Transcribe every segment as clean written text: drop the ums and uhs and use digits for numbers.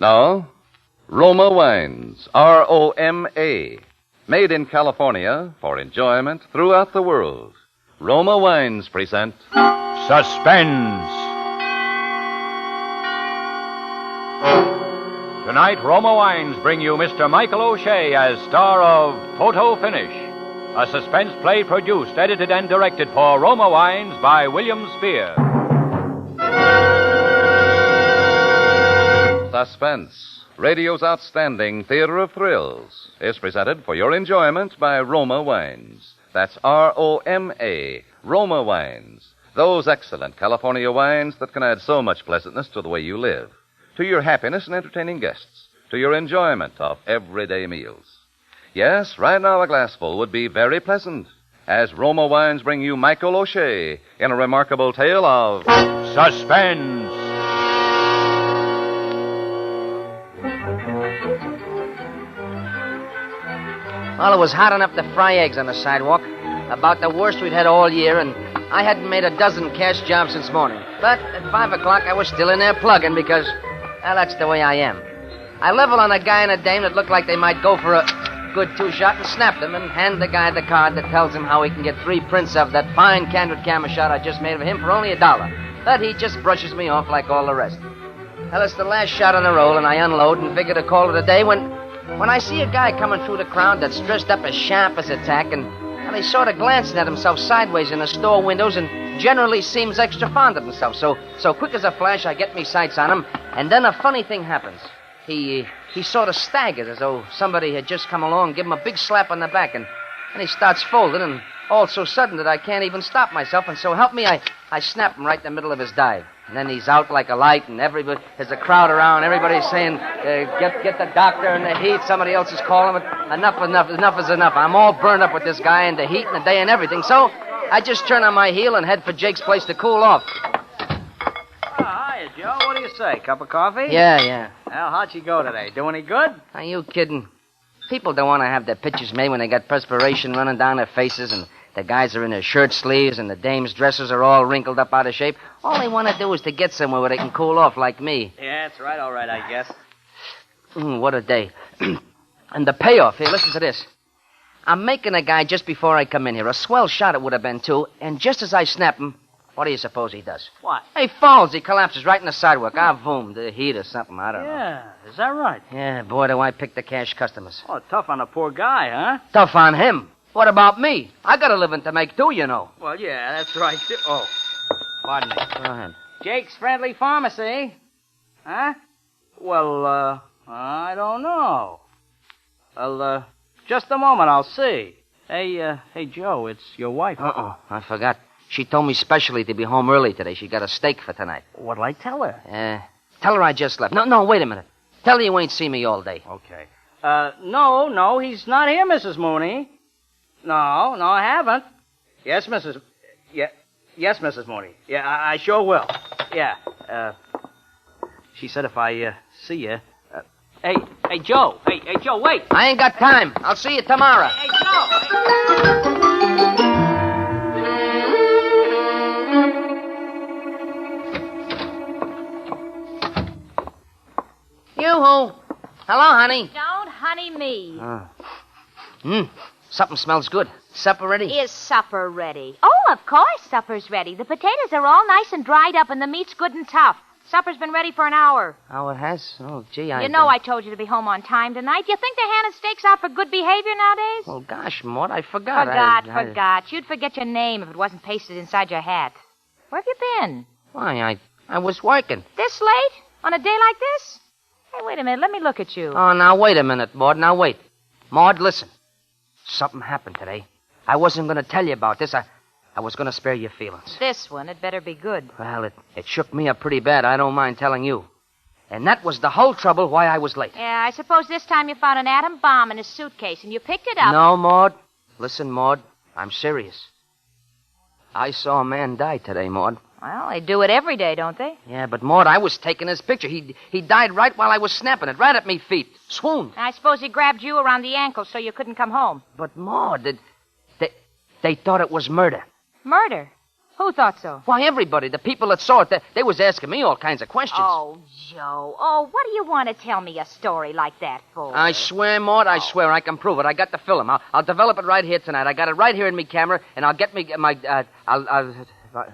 No, Roma wines, Roma, made in California for enjoyment throughout the world. Roma wines present Suspense. Tonight, Roma Wines bring you Mr. Michael O'Shea as star of Photo Finish, a suspense play produced, edited, and directed for Roma Wines by William Spear. Suspense, radio's outstanding theater of thrills, is presented for your enjoyment by Roma Wines. That's Roma, Roma Wines. Those excellent California wines that can add so much pleasantness to the way you live, to your happiness in entertaining guests, to your enjoyment of everyday meals. Yes, right now a glassful would be very pleasant, as Roma Wines bring you Michael O'Shea in a remarkable tale of Suspense. Well, it was hot enough to fry eggs on the sidewalk. About the worst we'd had all year, and I hadn't made a dozen cash jobs since morning. But at 5 o'clock, I was still in there plugging because, well, that's the way I am. I leveled on a guy and a dame that looked like they might go for a good two-shot and snapped them and hand the guy the card that tells him how he can get 3 prints of that fine candid camera shot I just made of him for only $1. But he just brushes me off like all the rest. Well, it's the last shot on the roll, and I unload and figure to call it a day when I see a guy coming through the crowd that's dressed up as sharp as a tack, and he's sort of glancing at himself sideways in the store windows and generally seems extra fond of himself. So quick as a flash, I get me sights on him, and then a funny thing happens. He sort of staggers as though somebody had just come along and give him a big slap on the back, and he starts folding, and all so sudden that I can't even stop myself, and so help me, I snap him right in the middle of his dive. And then he's out like a light, and everybody, there's a crowd around. Everybody's saying, get the doctor in the heat. Somebody else is calling it. Enough is enough. I'm all burned up with this guy and the heat and the day and everything. So I just turn on my heel and head for Jake's place to cool off. Oh, hiya, Joe. What do you say? Cup of coffee? Yeah. Well, how'd she go today? Do any good? Are you kidding? People don't want to have their pictures made when they got perspiration running down their faces, and the guys are in their shirt sleeves, and the dames' dresses are all wrinkled up out of shape. All they want to do is to get somewhere where they can cool off like me. Yeah, that's right. All right, I guess. What a day. And the payoff. Here, listen to this. I'm making a guy just before I come in here. A swell shot it would have been, too. And just as I snap him, what do you suppose he does? What? He falls. He collapses right in the sidewalk. Boom. The heat or something. I don't know. Yeah, is that right? Yeah, boy, do I pick the cash customers. Oh, tough on a poor guy, huh? Tough on him. What about me? I got a living to make, too, you know. Well, yeah, that's right, too. Oh, pardon me. Go ahead. Jake's Friendly Pharmacy. Huh? Well, I don't know. Well, just a moment, I'll see. Hey, Joe, it's your wife. Uh-oh, I forgot. She told me specially to be home early today. She got a steak for tonight. What'll I tell her? Tell her I just left. No, wait a minute. Tell her you ain't seen me all day. Okay. No, he's not here, Mrs. Mooney. No, I haven't. Yes, Mrs. Yes, Mrs. Mooney. Yeah, I sure will. Yeah. She said if I see you. Hey, Joe. Hey, Joe, wait. I ain't got time. I'll see you tomorrow. Hey, Joe. Yoo-hoo. Hello, honey. Don't honey me. Something smells good. Supper ready? Is supper ready? Oh, of course supper's ready. The potatoes are all nice and dried up and the meat's good and tough. Supper's been ready for an hour. Oh, it has? Oh, gee, You know I told you to be home on time tonight. You think they're handing steaks out for good behavior nowadays? Well, gosh, Maud, I forgot. Forgot. You'd forget your name if it wasn't pasted inside your hat. Where have you been? Why, I was working. This late? On a day like this? Hey, wait a minute. Let me look at you. Oh, now, wait a minute, Maud. Now, wait. Maud, listen. Something happened today. I wasn't going to tell you about this. I was going to spare your feelings. This one, it better be good. Well, it shook me up pretty bad. I don't mind telling you. And that was the whole trouble why I was late. Yeah, I suppose this time you found an atom bomb in his suitcase and you picked it up. No, Maud. Listen, Maud. I'm serious. I saw a man die today, Maud. Well, they do it every day, don't they? Yeah, but Maud, I was taking his picture. He died right while I was snapping it, right at me feet. Swooned. I suppose he grabbed you around the ankle so you couldn't come home. But Maud, they thought it was murder. Murder? Who thought so? Why, everybody. The people that saw it, they was asking me all kinds of questions. Oh, Joe. Oh, what do you want to tell me a story like that for? I swear, Maud, I swear I can prove it. I got the film. I'll develop it right here tonight. I got it right here in my camera, and I'll get me my,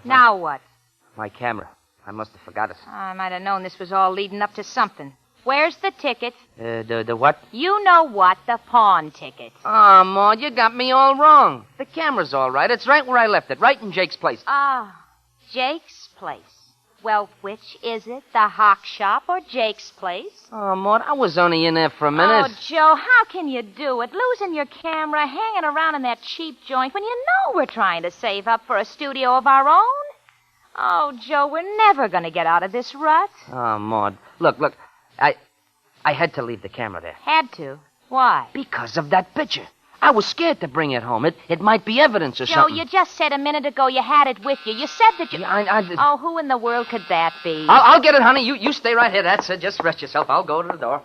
Now what? My camera. I must have forgot it. I might have known this was all leading up to something. Where's the ticket? The what? You know what? The pawn ticket. Oh, Maud, you got me all wrong. The camera's all right. It's right where I left it, right in Jake's place. Ah, Jake's place. Well, which is it? The hock shop or Jake's place? Oh, Maud, I was only in there for a minute. Oh, Joe, how can you do it? Losing your camera, hanging around in that cheap joint when you know we're trying to save up for a studio of our own? Oh, Joe, we're never going to get out of this rut. Oh, Maud. Look. I had to leave the camera there. Had to? Why? Because of that picture. I was scared to bring it home. It might be evidence or Joe, something. you just said a minute ago you had it with you. You said that you... Yeah, Oh, who in the world could that be? I'll get it, honey. You stay right here. That's it. Just rest yourself. I'll go to the door.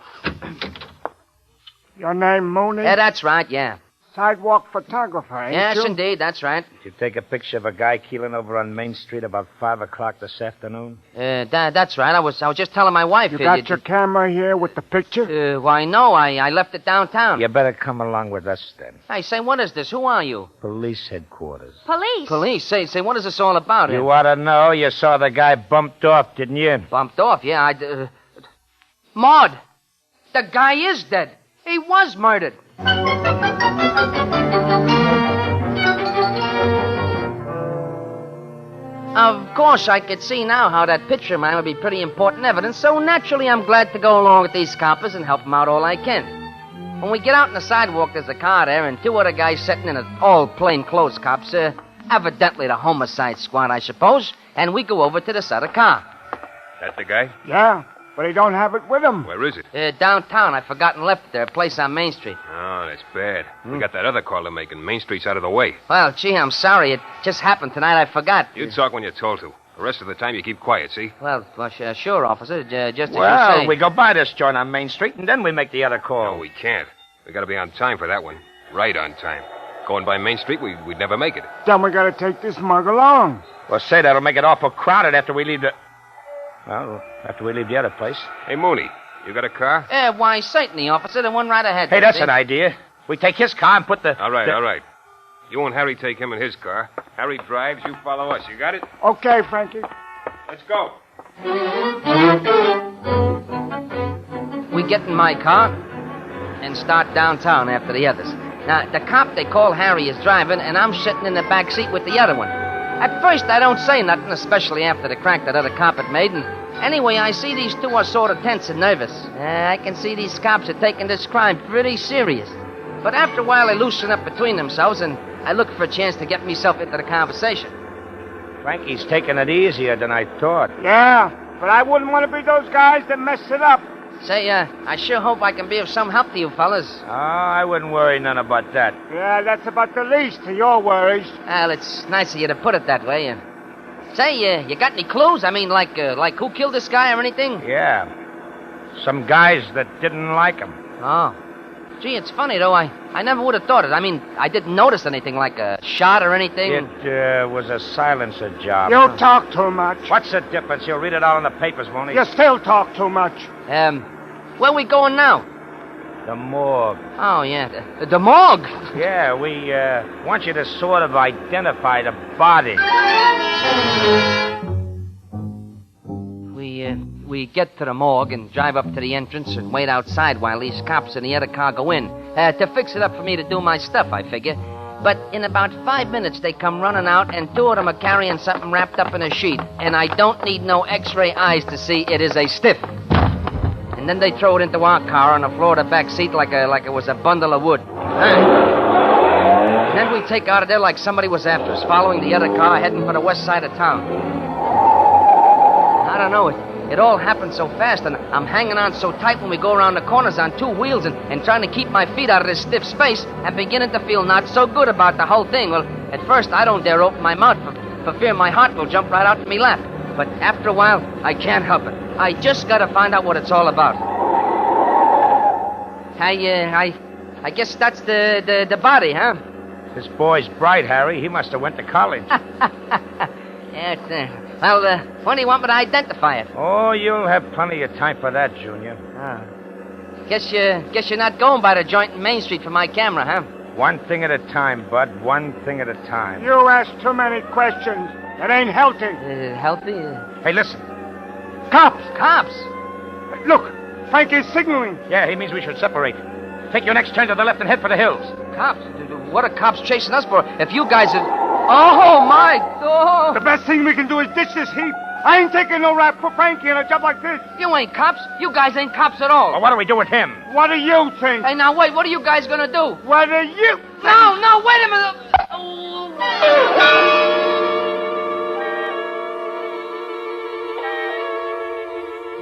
Your name, Mooney? Yeah, that's right, yeah. Sidewalk photographer, ain't Yes, you? indeed, that's right. Did you take a picture of a guy keeling over on Main Street about 5 o'clock this afternoon? That's right. I was just telling my wife. You got your camera here with the picture? Why, no. I left it downtown. You better come along with us then. Hey, say, what is this? Who are you? Police headquarters. Police? Police? Say, what is this all about? You ought to know. You saw the guy bumped off, didn't you? Bumped off, yeah. Maud! The guy is dead. He was murdered. Of course, I could see now how that picture of mine would be pretty important evidence, so naturally I'm glad to go along with these coppers and help them out all I can. When we get out on the sidewalk, there's a car there and two other guys sitting in it, all plainclothes cops, evidently the homicide squad, I suppose, and we go over to this other car. That the guy? Yeah, but he don't have it with him. Where is it? Downtown. I forgotten left it there, a place on Main Street. Oh, that's bad. We got that other call to make, and Main Street's out of the way. Well, gee, I'm sorry. It just happened tonight. I forgot. You talk when you're told to. The rest of the time, you keep quiet, see? Well, sure, officer. Just as you Well, say. we go by this joint on Main Street, and then we make the other call. No, we can't. We gotta be on time for that one. Right on time. Going by Main Street, we'd never make it. Then we gotta take this mug along. Well, say, that'll make it awful crowded after we leave the... Well, after we leave the other place. Hey, Mooney, you got a car? Why, certainly, officer. The one right ahead. Hey, that's an idea. We take his car and put the... All right. You and Harry take him in his car. Harry drives, you follow us. You got it? Okay, Frankie. Let's go. We get in my car and start downtown after the others. Now, the cop they call Harry is driving, and I'm sitting in the back seat with the other one. At first, I don't say nothing, especially after the crack that other cop had made, and anyway, I see these two are sort of tense and nervous. I can see these cops are taking this crime pretty serious. But after a while, they loosen up between themselves, and I look for a chance to get myself into the conversation. Frankie's taking it easier than I thought. Yeah, but I wouldn't want to be those guys that mess it up. Say, I sure hope I can be of some help to you fellas. Oh, I wouldn't worry none about that. Yeah, that's about the least of your worries. Well, it's nice of you to put it that way. Say, you got any clues? I mean, like who killed this guy or anything? Yeah. Some guys that didn't like him. Oh. Gee, it's funny, though. I never would have thought it. I mean, I didn't notice anything like a shot or anything. It was a silencer job. You talk too much. What's the difference? You'll read it all in the papers, won't you? You still talk too much. Where we going now? The morgue. Oh, yeah. The morgue? Yeah, we want you to sort of identify the body. We get to the morgue and drive up to the entrance and wait outside while these cops in the other car go in. To fix it up for me to do my stuff, I figure. But in about 5 minutes, they come running out, and two of them are carrying something wrapped up in a sheet. And I don't need no x-ray eyes to see it is a stiff. And then they throw it into our car on the floor of the back seat like it was a bundle of wood. And then we take out of there like somebody was after us, following the other car, heading for the west side of town. I don't know, it all happened so fast, and I'm hanging on so tight when we go around the corners on two wheels and trying to keep my feet out of this stiff space and beginning to feel not so good about the whole thing. Well, at first I don't dare open my mouth for fear my heart will jump right out in me lap. But after a while, I can't help it. I just gotta find out what it's all about. I guess that's the body, huh? This boy's bright, Harry. He must have went to college. When do you want me to identify it? Oh, you'll have plenty of time for that, Junior. Guess you're not going by the joint in Main Street for my camera, huh? One thing at a time, Bud. One thing at a time. You ask too many questions. It ain't healthy. Healthy? Hey, listen. Cops! Cops? Look, Frank is signaling. Yeah, he means we should separate. Take your next turn to the left and head for the hills. Cops? What are cops chasing us for? If you guys are... Oh, my... Oh. The best thing we can do is ditch this heap. I ain't taking no rap for Frankie in a job like this. You ain't cops. You guys ain't cops at all. Well, what do we do with him? What do you think? Hey, now, wait. What are you guys gonna do? What do you think? No, wait a minute.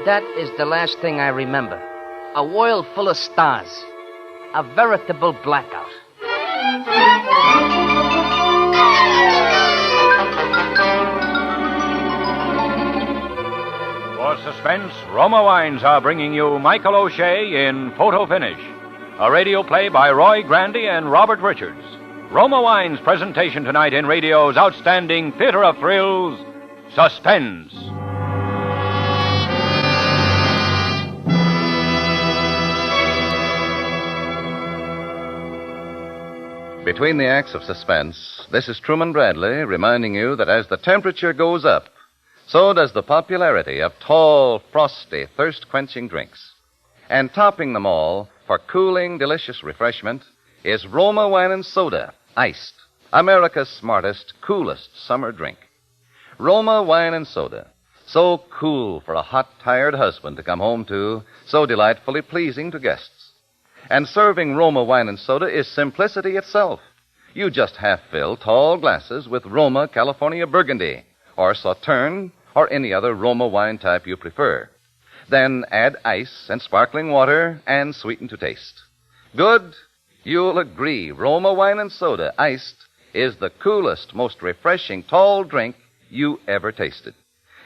That is the last thing I remember. A world full of stars. A veritable blackout. For Suspense, Roma Wines are bringing you Michael O'Shea in Photo Finish, a radio play by Roy Grandy and Robert Richards. Roma Wines' presentation tonight in radio's outstanding theater of thrills, Suspense. Between the acts of Suspense, this is Truman Bradley reminding you that as the temperature goes up, so does the popularity of tall, frosty, thirst-quenching drinks. And topping them all, for cooling, delicious refreshment, is Roma Wine and Soda, iced, America's smartest, coolest summer drink. Roma Wine and Soda, so cool for a hot, tired husband to come home to, so delightfully pleasing to guests. And serving Roma Wine and Soda is simplicity itself. You just half-fill tall glasses with Roma California Burgundy, or Sauterne, or any other Roma wine type you prefer. Then add ice and sparkling water and sweeten to taste. Good? You'll agree Roma Wine and Soda, iced, is the coolest, most refreshing tall drink you ever tasted.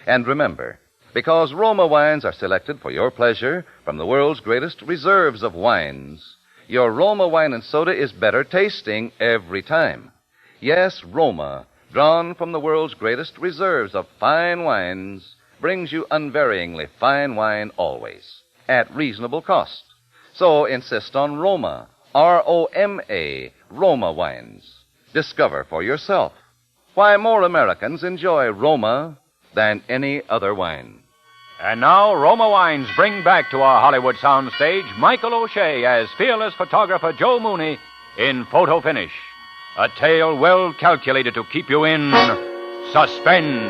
And remember, because Roma wines are selected for your pleasure from the world's greatest reserves of wines, your Roma Wine and Soda is better tasting every time. Yes, Roma, drawn from the world's greatest reserves of fine wines, brings you unvaryingly fine wine always, at reasonable cost. So insist on Roma, R-O-M-A, Roma wines. Discover for yourself why more Americans enjoy Roma than any other wine. And now, Roma Wines bring back to our Hollywood soundstage Michael O'Shea as fearless photographer Joe Mooney in Photo Finish. A tale well calculated to keep you in suspense.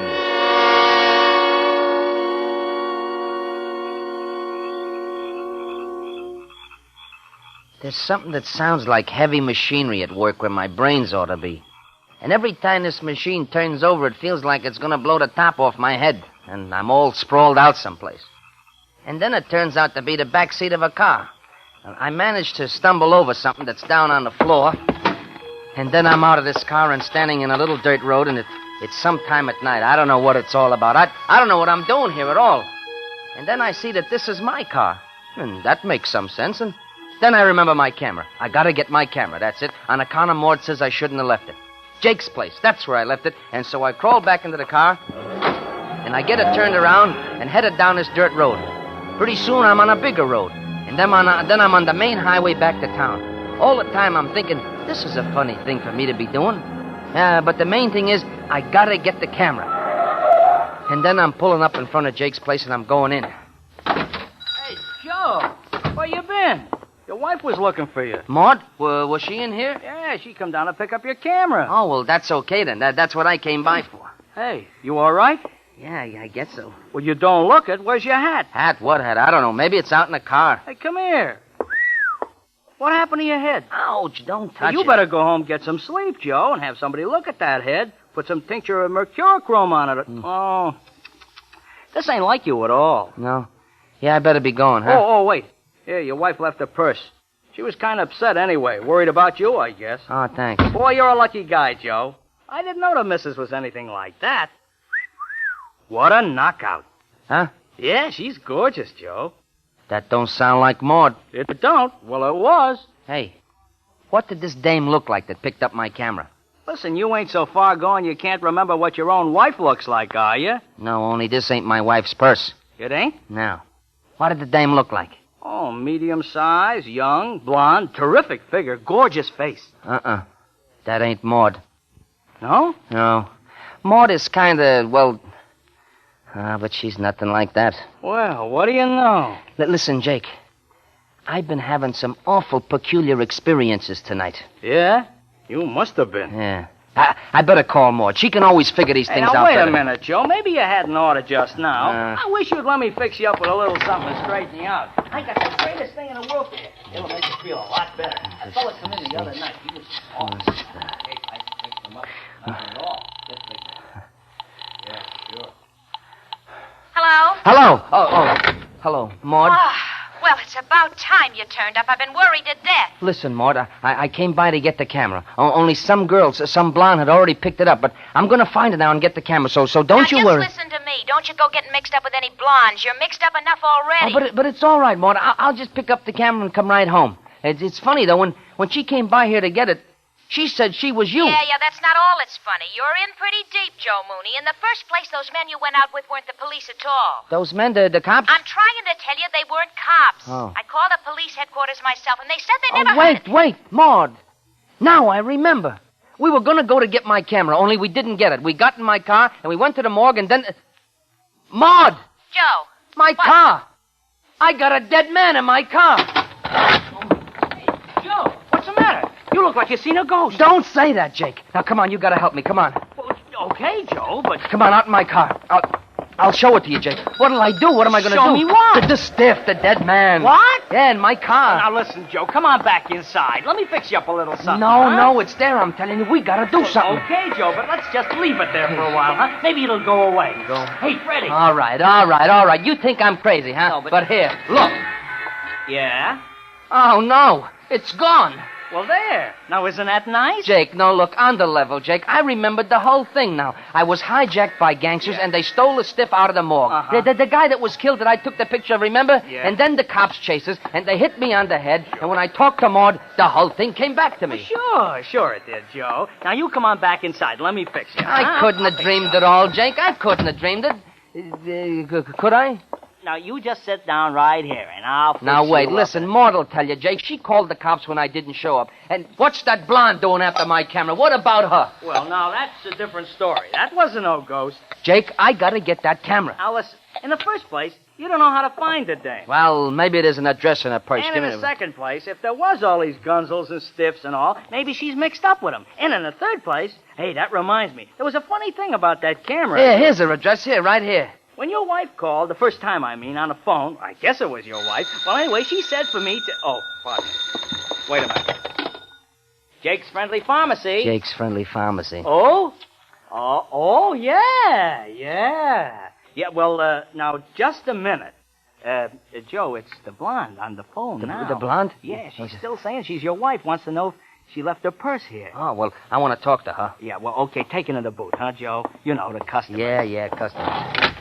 There's something that sounds like heavy machinery at work where my brains ought to be. And every time this machine turns over, it feels like it's going to blow the top off my head, and I'm all sprawled out someplace. And then it turns out to be the back seat of a car. I managed to stumble over something that's down on the floor, and then I'm out of this car and standing in a little dirt road, and it's sometime at night. I don't know what it's all about. I don't know what I'm doing here at all. And then I see that this is my car, and that makes some sense, and then I remember my camera. I gotta get my camera, that's it. On account of Maud says I shouldn't have left it. Jake's place, that's where I left it, and so I crawled back into the car, and I get it turned around and headed down this dirt road. Pretty soon I'm on a bigger road, and then I'm on the main highway back to town. All the time I'm thinking, this is a funny thing for me to be doing. But the main thing is, I gotta get the camera. And then I'm pulling up in front of Jake's place and I'm going in. Hey, Joe, where you been? Your wife was looking for you. Maud, was she in here? Yeah, she come down to pick up your camera. Oh, well, that's okay then. That's what I came by for. Hey, you all right? Yeah, I guess so. Well, you don't look it. Where's your hat? Hat? What hat? I don't know. Maybe it's out in the car. Hey, come here. What happened to your head? Ouch, don't touch it. You better go home, get some sleep, Joe, and have somebody look at that head. Put some tincture of mercurochrome on it. Oh, this ain't like you at all. No. Yeah, I better be going, huh? Oh, wait. Here, your wife left her purse. She was kind of upset anyway. Worried about you, I guess. Oh, thanks. Boy, you're a lucky guy, Joe. I didn't know the missus was anything like that. What a knockout. Huh? Yeah, she's gorgeous, Joe. That don't sound like Maud. It don't? Well, it was. Hey, what did this dame look like that picked up my camera? Listen, you ain't so far gone you can't remember what your own wife looks like, are you? No, only this ain't my wife's purse. It ain't? No. What did the dame look like? Oh, medium size, young, blonde, terrific figure, gorgeous face. That ain't Maud. No? No. Maud is kinda, but she's nothing like that. Well, what do you know? Listen, Jake. I've been having some awful peculiar experiences tonight. Yeah? You must have been. Yeah. I better call Maud. She can always figure these things out Now, wait better. a minute, Joe. Maybe you had an order just now. I wish you'd let me fix you up with a little something to straighten you out. I got the greatest thing in the world for you. It'll make you feel a lot better. A fella come in the other night. He was awesome. Hey, I fixed him up. Not at all. Just fixed him. Yeah, sure. Hello? Hello. Oh. Hello, Maud. Well, it's about time you turned up. I've been worried to death. Listen, Maud, I came by to get the camera. Only some girls, some blonde had already picked it up, but I'm going to find it now and get the camera, so don't you worry. Just listen to me. Don't you go getting mixed up with any blondes. You're mixed up enough already. Oh, but it's all right, Maud. I'll just pick up the camera and come right home. It's funny, though, when she came by here to get it, she said she was you. Yeah, that's not all that's funny. You're in pretty deep, Joe Mooney. In the first place, those men you went out with weren't the police at all. Those men, the cops? I'm trying to tell you they weren't cops. Oh. I called the police headquarters myself, and they said they never... Wait, Maud. Now I remember. We were going to go to get my camera, only we didn't get it. We got in my car, and we went to the morgue, and then... Maud! Joe! My car! I got a dead man in my car! Hey, Joe, what's the matter? You look like you seen a ghost. Don't say that, Jake. Now, come on, you got to help me. Come on. Well, okay, Joe, but... Come on, out in my car. I'll show it to you, Jake. What'll I do? What am I going to do? Show me what? The stiff, the dead man. What? Yeah, in my car. Now, listen, Joe, come on back inside. Let me fix you up a little something. No, it's there. I'm telling you, we got to do something. Okay, Joe, but let's just leave it there for a while, huh? Maybe it'll go away. Hey, Freddie. All right. You think I'm crazy, huh? No, but here, look. Yeah? Oh, no. It's gone. Well, there. Now, isn't that nice? Jake, no, look, on the level, Jake. I remembered the whole thing now. I was hijacked by gangsters, and they stole the stiff out of the morgue. Uh-huh. The guy that was killed that I took the picture of, remember? Yeah. And then the cops chased us, and they hit me on the head, and when I talked to Maud, the whole thing came back to me. Sure it did, Joe. Now, you come on back inside. Let me fix you. I couldn't have dreamed it all, Jake. I couldn't have dreamed it. Could I? Now, you just sit down right here, and I'll fix Now, wait, you up. listen, Maud will tell you, Jake. She called the cops when I didn't show up. And what's that blonde doing after my camera? What about her? Well, now, that's a different story. That wasn't no ghost. Jake, I gotta get that camera. Now, listen, in the first place, you don't know how to find the dame. Well, maybe there's an address in her purse. And Give in me the second place, if there was all these gunzels and stiffs and all, maybe she's mixed up with them. And in the third place, hey, that reminds me, there was a funny thing about that camera. Here, here's her address. Here, right here. When your wife called, the first time, on the phone, I guess it was your wife. Well, anyway, she said for me to... Oh, pardon me. Wait a minute. Jake's Friendly Pharmacy. Jake's Friendly Pharmacy. Oh? Yeah. Yeah, well, now, just a minute. Joe, it's the blonde on the phone now. The blonde? Yeah, she's still saying she's your wife. Wants to know if she left her purse here. Oh, well, I want to talk to her. Yeah, well, okay, take her to the booth, huh, Joe? You know, the customer. Yeah, customer.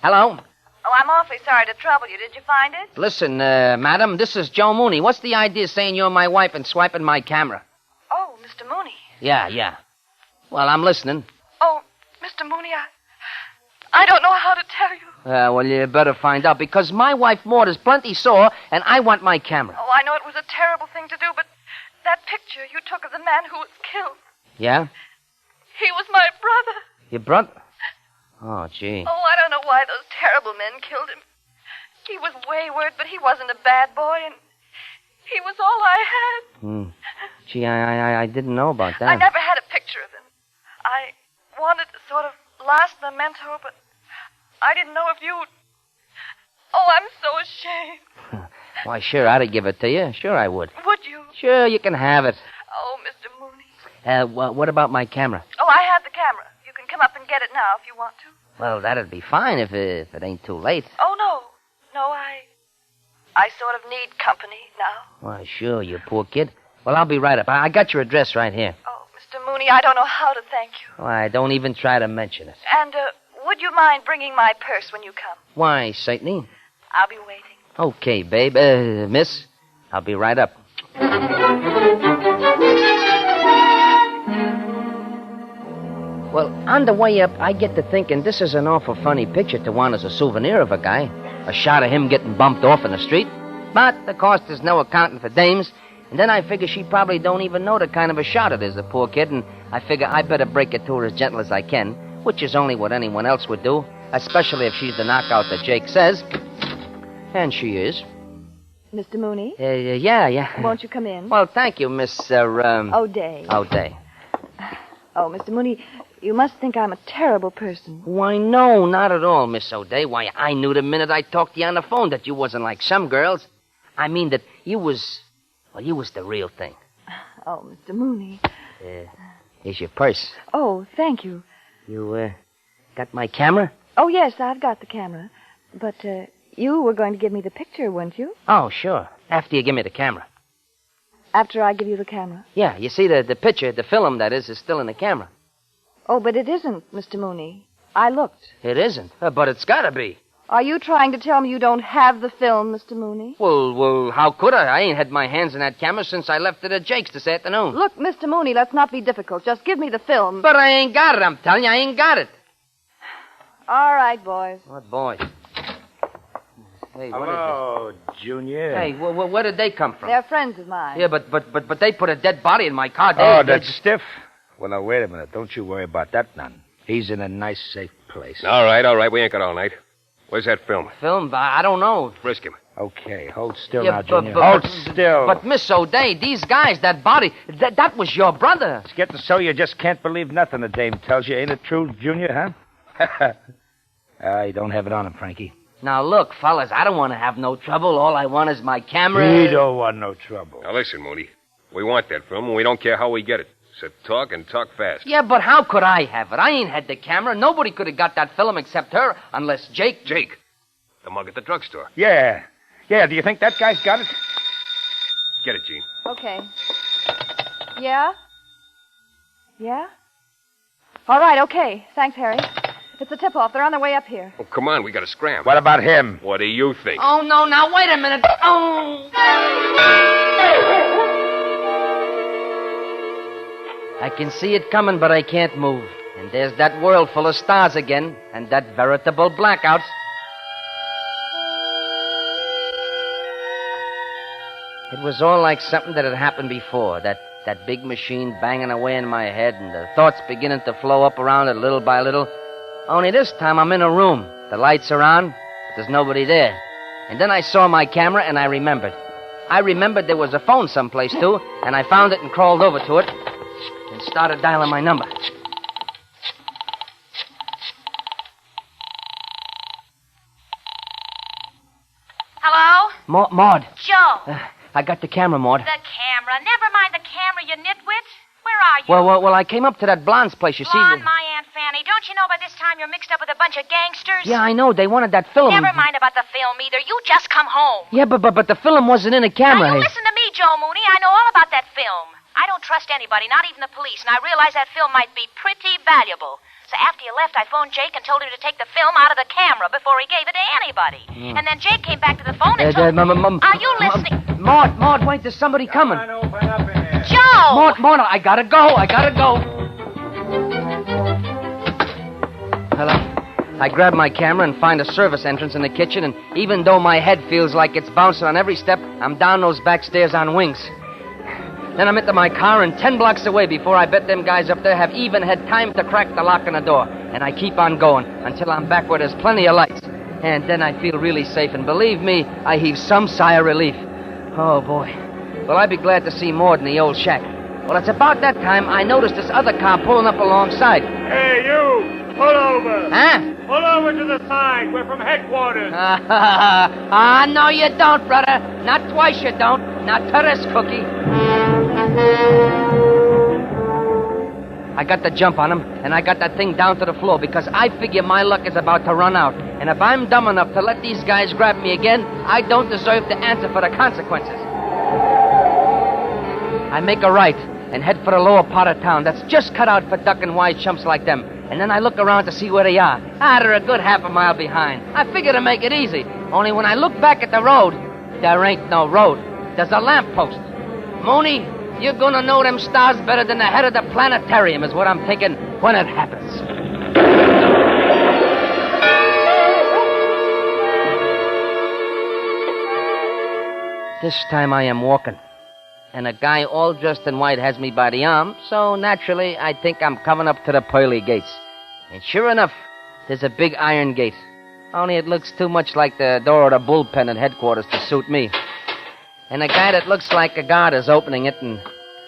Hello? Oh, I'm awfully sorry to trouble you. Did you find it? Listen, madam, this is Joe Mooney. What's the idea of saying you're my wife and swiping my camera? Oh, Mr. Mooney. Yeah. Well, I'm listening. Oh, Mr. Mooney, I don't know how to tell you. Well, you better find out, because my wife Maud is plenty sore, and I want my camera. Oh, I know it was a terrible thing to do, but that picture you took of the man who was killed, Yeah? he was my brother. Your brother? Oh, gee. Oh, I don't know why those terrible men killed him. He was wayward, but he wasn't a bad boy, and he was all I had. Gee, I didn't know about that. I never had a picture of him. I wanted to sort of last memento, but I didn't know if you'd... Oh, I'm so ashamed. Why, sure, I'd give it to you. Sure, I would. Would you? Sure, you can have it. Oh, Mr. Mooney. What about my camera? Oh, I have the camera. You can come up and get it now if you want to. Well, that'd be fine if it ain't too late. Oh, no. No, I sort of need company now. Why, sure, you poor kid. Well, I'll be right up. I got your address right here. Oh, Mr. Mooney, I don't know how to thank you. Why, don't even try to mention it. And, would you mind bringing my purse when you come? Why, certainly. I'll be waiting. Okay, babe. Miss, I'll be right up. Well, on the way up, I get to thinking this is an awful funny picture to want as a souvenir of a guy. A shot of him getting bumped off in the street. But, of course, there's no accounting for dames. And then I figure she probably don't even know the kind of a shot it is, the poor kid, and I figure I better break it to her as gentle as I can, which is only what anyone else would do, especially if she's the knockout that Jake says. And she is. Mr. Mooney? Yeah. Won't you come in? Well, thank you, Miss, O'Day. O'Day. Oh, Mr. Mooney, you must think I'm a terrible person. Why, no, not at all, Miss O'Day. Why, I knew the minute I talked to you on the phone that you wasn't like some girls. I mean that you was the real thing. Oh, Mr. Mooney. Here's your purse. Oh, thank you. You, got my camera? Oh, yes, I've got the camera. But, you were going to give me the picture, weren't you? Oh, sure. After you give me the camera. After I give you the camera? Yeah, you see, the picture, the film, that is still in the camera. Oh, but it isn't, Mr. Mooney. I looked. It isn't? But it's gotta be. Are you trying to tell me you don't have the film, Mr. Mooney? Well, how could I? I ain't had my hands in that camera since I left it at Jake's this afternoon. Look, Mr. Mooney, let's not be difficult. Just give me the film. But I ain't got it, I'm telling you. I ain't got it. All right, boys. What boys? Hey, Hello, Junior. Hey, where did they come from? They're friends of mine. Yeah, but they put a dead body in my car. That's stiff? Well, now, wait a minute. Don't you worry about that none. He's in a nice, safe place. All right. We ain't got all night. Where's that film? Film? I don't know. Frisk him. Okay, hold still Yeah, now, Junior. but- Hold still. But, Miss O'Day, these guys, that body, that was your brother. It's getting so you just can't believe nothing the dame tells you. Ain't it true, Junior, huh? You don't have it on him, Frankie. Now, look, fellas, I don't want to have no trouble. All I want is my camera. We don't want no trouble. Now, listen, Mooney. We want that film, and we don't care how we get it. So talk and talk fast. Yeah, but how could I have it? I ain't had the camera. Nobody could have got that film except her, unless Jake... Jake. The mug at the drugstore. Yeah. Do you think that guy's got it? Get it, Gene. Okay. Yeah? Yeah? All right, okay. Thanks, Harry. It's a tip-off. They're on their way up here. Oh, come on. We got to scram. What about him? What do you think? Oh, no, now, wait a minute. Oh! I can see it coming, but I can't move. And there's that world full of stars again, and that veritable blackout. It was all like something that had happened before, that big machine banging away in my head and the thoughts beginning to flow up around it little by little. Only this time I'm in a room. The lights are on, but there's nobody there. And then I saw my camera and I remembered. I remembered there was a phone someplace, too, and I found it and crawled over to it and started dialing my number. Hello? Maud. Joe. I got the camera, Maud. The camera. Never mind the camera, you nitwit. Where are you? Well, I came up to that blonde's place, you Blonde, see. my Aunt Fanny. Don't you know by this time you're mixed up with a bunch of gangsters? Yeah, I know. They wanted that film. Never mind about the film either. You just come home. Yeah, but the film wasn't in a camera. Now, you listen to me, Joe Mooney. I know all about that film. I don't trust anybody, not even the police, and I realize that film might be pretty valuable. So after you left, I phoned Jake and told him to take the film out of the camera before he gave it to anybody. And then Jake came back to the phone and told me... Are you listening? Maud, wait, there's somebody coming. Open up in there. Joe! Maud, I gotta go. Hello. I grab my camera and find a service entrance in the kitchen, and even though my head feels like it's bouncing on every step, I'm down those back stairs on wings. Then I'm into my car and 10 blocks away before I bet them guys up there have even had time to crack the lock on the door. And I keep on going until I'm back where there's plenty of lights. And then I feel really safe, and believe me, I heave some sigh of relief. Oh, boy. Well, I'd be glad to see Maud in the old shack. Well, it's about that time I noticed this other car pulling up alongside. Hey, you! Pull over! Huh? Pull over to the side. We're from headquarters. No, you don't, brother. Not twice you don't. Not to this cookie. I got the jump on him, and I got that thing down to the floor because I figure my luck is about to run out. And if I'm dumb enough to let these guys grab me again, I don't deserve to answer for the consequences. I make a right and head for the lower part of town that's just cut out for ducking wise chumps like them. And then I look around to see where they are. They're a good half a mile behind. I figure to make it easy. Only when I look back at the road, there ain't no road. There's a lamppost. Mooney, you're gonna know them stars better than the head of the planetarium is what I'm thinking when it happens. This time I am walking. And a guy all dressed in white has me by the arm, so naturally I think I'm coming up to the pearly gates. And sure enough, there's a big iron gate. Only it looks too much like the door of the bullpen at headquarters to suit me. And a guy that looks like a guard is opening it, and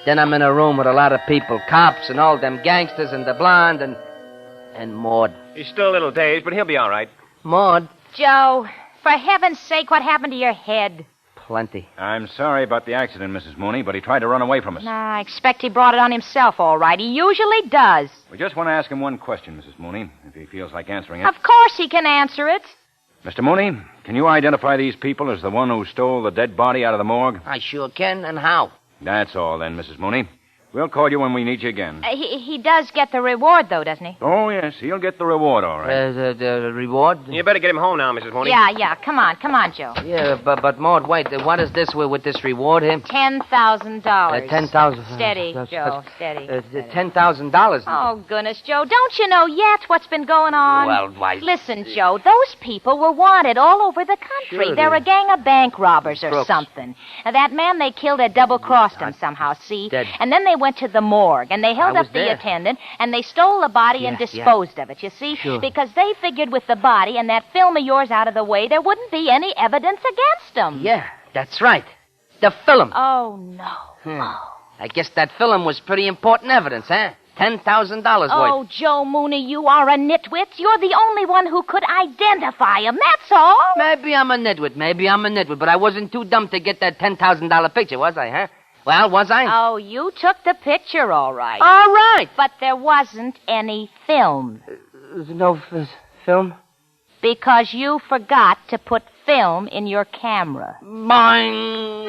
then I'm in a room with a lot of people, cops and all them gangsters and the blonde and Maud. He's still a little dazed, but he'll be all right. Maud? Joe, for heaven's sake, what happened to your head? Plenty. I'm sorry about the accident, Mrs. Mooney, but he tried to run away from us. Nah, I expect he brought it on himself, all right. He usually does. We just want to ask him one question, Mrs. Mooney, if he feels like answering it. Of course he can answer it. Mr. Mooney, can you identify these people as the one who stole the dead body out of the morgue? I sure can, and how? That's all then, Mrs. Mooney. We'll call you when we need you again. He does get the reward, though, doesn't he? Oh, yes, he'll get the reward, all right. The reward? You better get him home now, Mrs. Mooney. Yeah, come on, Joe. Yeah, but Maud, wait, what is this with this reward here? $10,000. $10,000. Steady, Joe, steady. $10,000. Oh, goodness, Joe, don't you know yet what's been going on? Well, why... Listen, Joe, those people were wanted all over the country. Sure They're a gang of bank robbers or crooks. something. Now, that man they killed had double-crossed him somehow, see? Dead. And then they went to the morgue, and they held I was up the there. attendant, and they stole the body and disposed of it, you see? Sure. Because they figured with the body and that film of yours out of the way, there wouldn't be any evidence against them. Yeah, that's right. The film. Oh, no. I guess that film was pretty important evidence, huh? $10,000 Oh, worth. Joe Mooney, you are a nitwit. You're the only one who could identify him, that's all. Maybe I'm a nitwit, but I wasn't too dumb to get that $10,000 picture, was I, huh? Well, was I? Oh, you took the picture, all right. All right. But there wasn't any film. No film? Because you forgot to put film in your camera. Mine.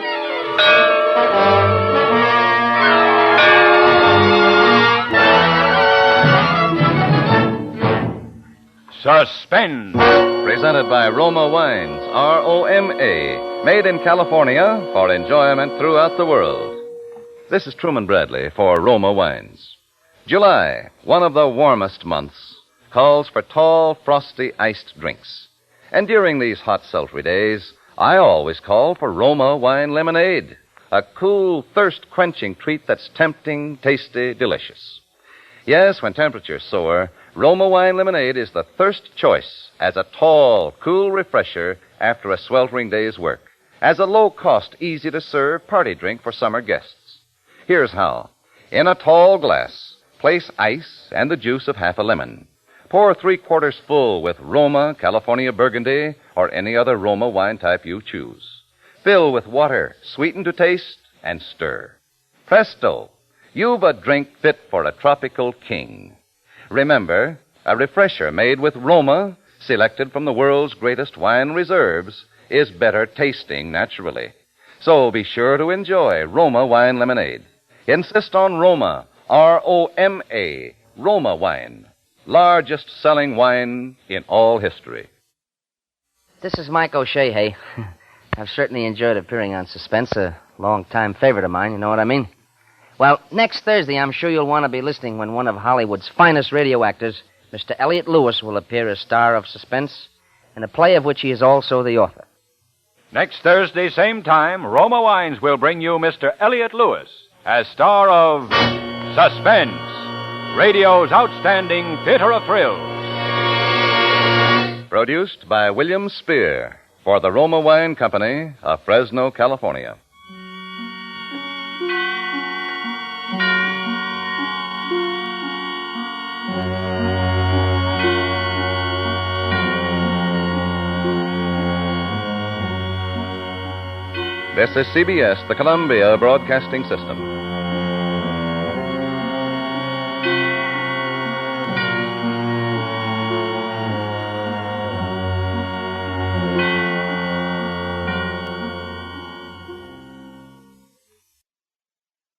Suspense. Presented by Roma Wines, Roma, made in California for enjoyment throughout the world. This is Truman Bradley for Roma Wines. July, one of the warmest months, calls for tall, frosty, iced drinks. And during these hot, sultry days, I always call for Roma Wine Lemonade, a cool, thirst-quenching treat that's tempting, tasty, delicious. Yes, when temperatures soar, Roma Wine Lemonade is the first choice as a tall, cool refresher after a sweltering day's work, as a low-cost, easy-to-serve party drink for summer guests. Here's how. In a tall glass, place ice and the juice of half a lemon. Pour 3/4 full with Roma, California Burgundy, or any other Roma wine type you choose. Fill with water, sweeten to taste, and stir. Presto! You've a drink fit for a tropical king. Remember, a refresher made with Roma, selected from the world's greatest wine reserves, is better tasting naturally. So be sure to enjoy Roma Wine Lemonade. Insist on Roma, Roma, Roma Wine. Largest selling wine in all history. This is Mike O'Shea, hey. I've certainly enjoyed appearing on Suspense, a long-time favorite of mine, you know what I mean? Well, next Thursday, I'm sure you'll want to be listening when one of Hollywood's finest radio actors, Mr. Elliot Lewis, will appear as star of Suspense, in a play of which he is also the author. Next Thursday, same time, Roma Wines will bring you Mr. Elliot Lewis as star of Suspense, radio's outstanding theater of thrills. Produced by William Spear for the Roma Wine Company of Fresno, California. This is CBS, the Columbia Broadcasting System.